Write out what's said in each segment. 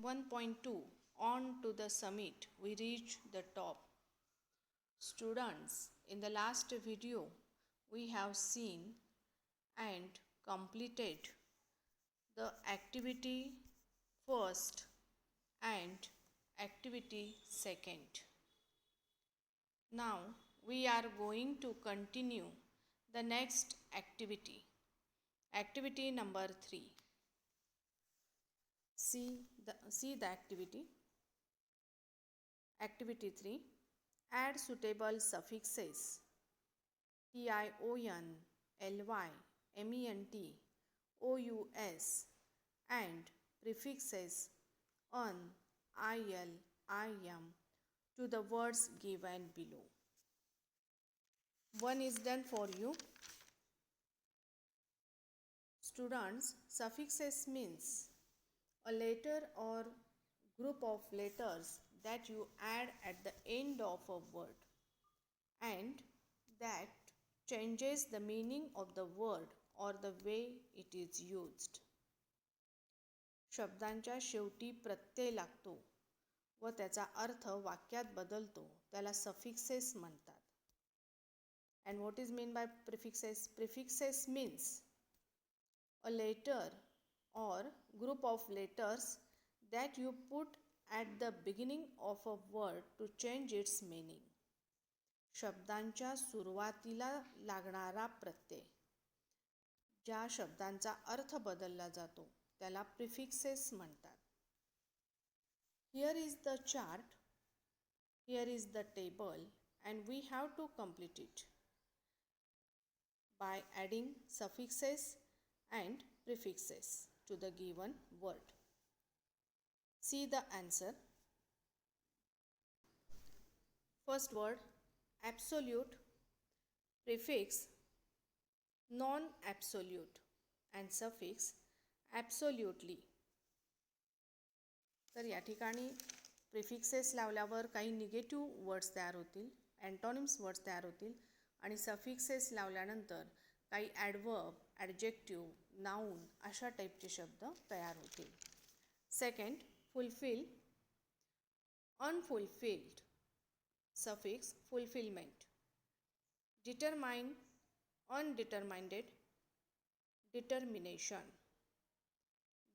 1.2 On to the summit, we reach the top. Students, in the last video, we have seen and completed the activity first and activity second. Now we are going to continue the next activity. Activity number 3. See the activity. Activity 3. Add suitable suffixes tion, ly, ment, ous and prefixes un, il, im to the words given below. One is done for you. Students, suffixes means a letter or group of letters that you add at the end of a word and that changes the meaning of the word or the way it is used. शब्दांच्या शेवटी प्रत्यय लागतो व त्याचा अर्थ वाक्यात बदलतो, त्याला suffixes म्हणतात. And what is meant by prefixes? Prefixes means a letter or group of letters that you put at the beginning of a word to change its meaning. शब्दांच्या सुरुवातीला लागणारा प्रत्यय, ज्या शब्दांचा अर्थ बदलला जातो त्याला प्रिफिक्सेस म्हणतात. Here is the chart, here is the table and we have to complete it by adding suffixes and prefixes to the given word. See the answer. First word absolute, prefix non-absolute and suffix absolutely. तर या ठिकाणी prefixes लावल्यावर काही negative words तयार होतील, antonyms words तयार होतील आणि सफिक्सेस लावल्यानंतर काही ॲडवर्ब, ॲडजेक्टिव्ह, नाऊन अशा टाईपचे शब्द तयार होतील. Second fulfil, unfulfilled suffix fulfilment. Determine, undetermined determination.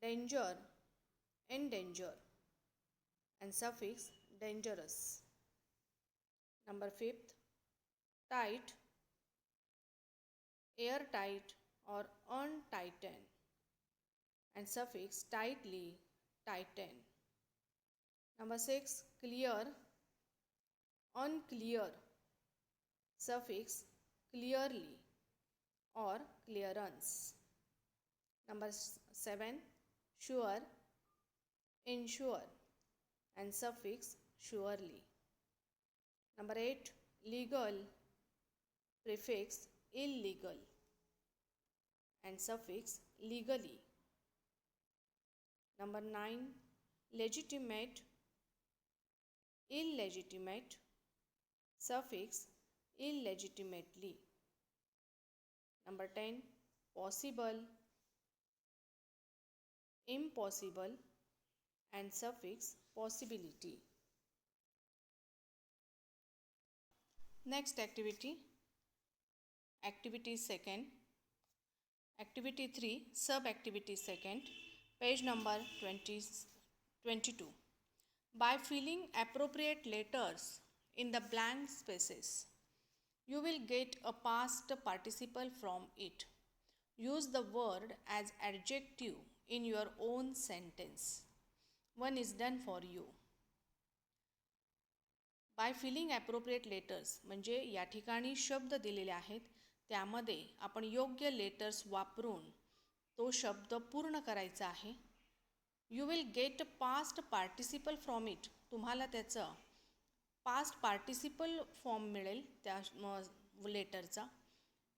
Danger, endanger and suffix dangerous. Number 5th, tight, airtight or untighten and suffix tightly, tighten. Number 6, clear, unclear, suffix clearly or clearance. Number 7, sure, ensure and suffix surely. Number 8, legal, prefix illegal and suffix legally. Number 9, legitimate, illegitimate, suffix illegitimately. Number 10, possible, impossible and suffix possibility. Next activity, activity second. Activity 3, sub activity second, page number 22. By filling appropriate letters in the blank spaces, you will get a past participle from it. Use the word as adjective in your own sentence. One is done for you. By filling appropriate letters म्हणजे या ठिकाणी शब्द दिलेले आहेत त्यामध्ये आपण योग्य letters वापरून तो शब्द पूर्ण करायचा आहे. You will get past participle from it. तुम्हाला त्याचं पास्ट पार्टिसिपल फॉर्म मिळेल त्या लेटरचा.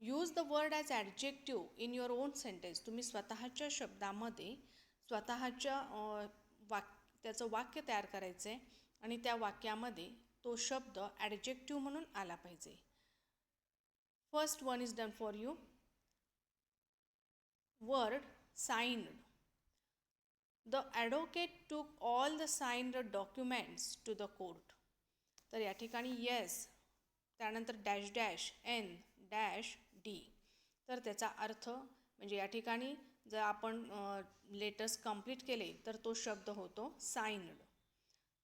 Use the word as adjective in your own sentence. तुम्ही स्वतःच्या शब्दामध्ये स्वतःच्या त्याचं वाक्य तयार करायचं आहे आणि त्या वाक्यामध्ये तो शब्द ॲडजेक्टिव्ह म्हणून आला पाहिजे. First one is done for you. word signed. The advocate took all the signed documents to the court. तर या ठिकाणी येस, त्यानंतर dash dash N dash D. तर त्याचा अर्थ म्हणजे या ठिकाणी जर आपण लेटर्स कंप्लीट केले तर तो शब्द होतो साइन्ड.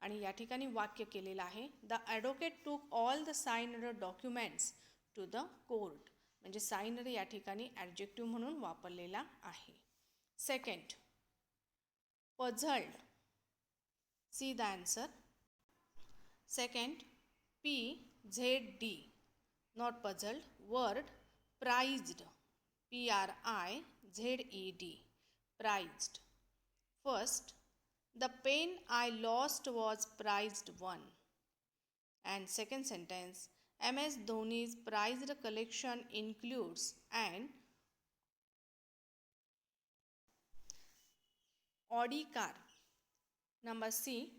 आणि या ठिकाणी वाक्य केलेलं आहे the advocate took all the signed documents to the court. म्हणजे साइन्ड या ठिकाणी ॲडजेक्टिव्ह म्हणून वापरलेला आहे. Second, puzzled. See the answer. Second, PZD, not puzzled. Word prized, PRIZED, prized. First, the pen I lost was prized one. And second sentence, MS Dhoni's prized collection includes an Audi car. Number C,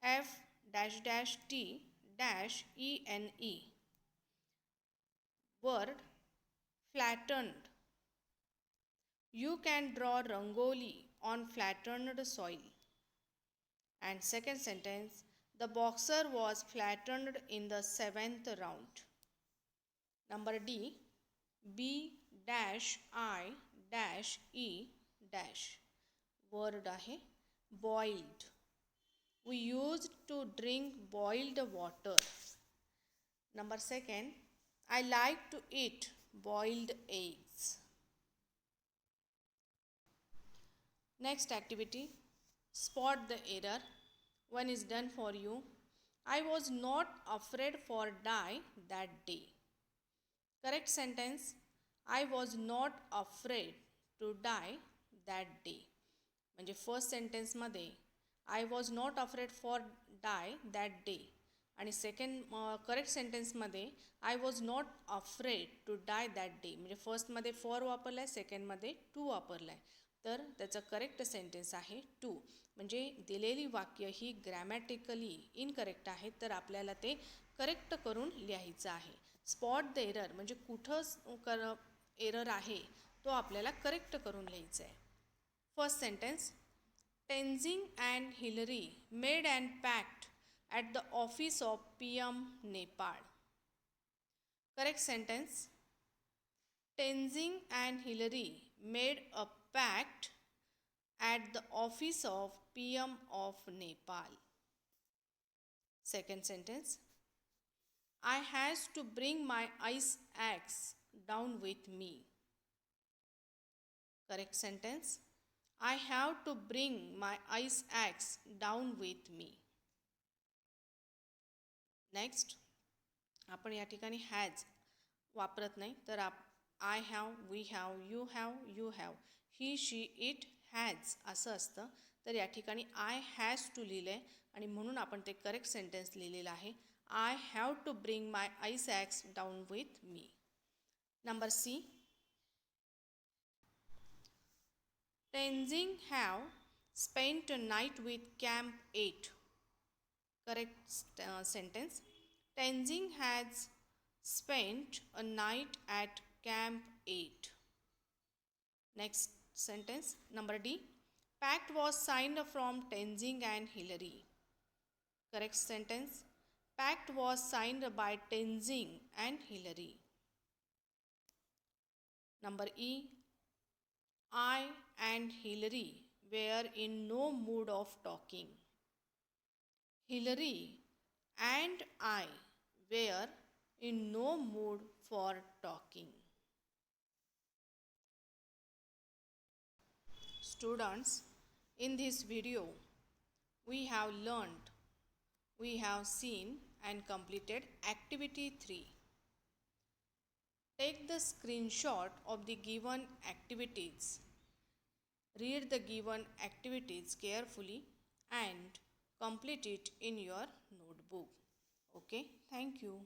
F dash dash T dash ENE. Word flattened. You can draw rangoli on flattened soil. And second sentence, the boxer was flattened in the 7th round. Number D, B dash I dash E dash. Word आहे boiled. We used to drink boiled water. Number second, I like to eat boiled eggs. Next activity, spot the error. One is done for you. I was not afraid for die that day. Correct sentence, I was not afraid to die that day. म्हणजे first सेंटेन्समध्ये I was not afraid for die that day आणि second correct सेंटेन्समध्ये I was not afraid to die that day. म्हणजे फर्स्टमध्ये for वापरलं आहे, सेकंडमध्ये to वापरलं आहे. तर त्याचं करेक्ट सेंटेन्स आहे टू. म्हणजे दिलेली वाक्य ही ग्रॅमॅटिकली इनकरेक्ट आहेत, तर आपल्याला ते करेक्ट करून लिहायचं आहे. स्पॉट द एरर म्हणजे कुठं एरर आहे तो आपल्याला करेक्ट करून लिहायचं आहे. First sentence, Tenzing and Hillary made an pact at the office of PM Nepal. Correct sentence, Tenzing and Hillary made a pact at the office of PM of Nepal. Second sentence, I has to bring my ice axe down with me. Correct sentence, I have to bring my ice axe down with me. Next, आपण या ठिकाणी has वापरत नाही, तर I have, we have, you have, you have, he she it has असं असतं. तर या ठिकाणी आय हॅज टू लिहिलं आहे आणि म्हणून आपण ते करेक्ट सेंटेन्स लिहिलेलं आहे. I have to bring my ice axe down with me. Number C, Tenzing have spent a night with Camp 8. Correct sentence, Tenzing has spent a night at Camp 8. Next sentence, number D, pact was signed from Tenzing and Hillary. Correct sentence, pact was signed by Tenzing and Hillary. Number E, I and Hillary were in no mood of talking. Hillary and I were in no mood for talking. Students, in this video, we have learned, we have seen and completed activity 3. Take the screenshot of the given activities. Read the given activities carefully and complete it in your notebook. Okay, thank you.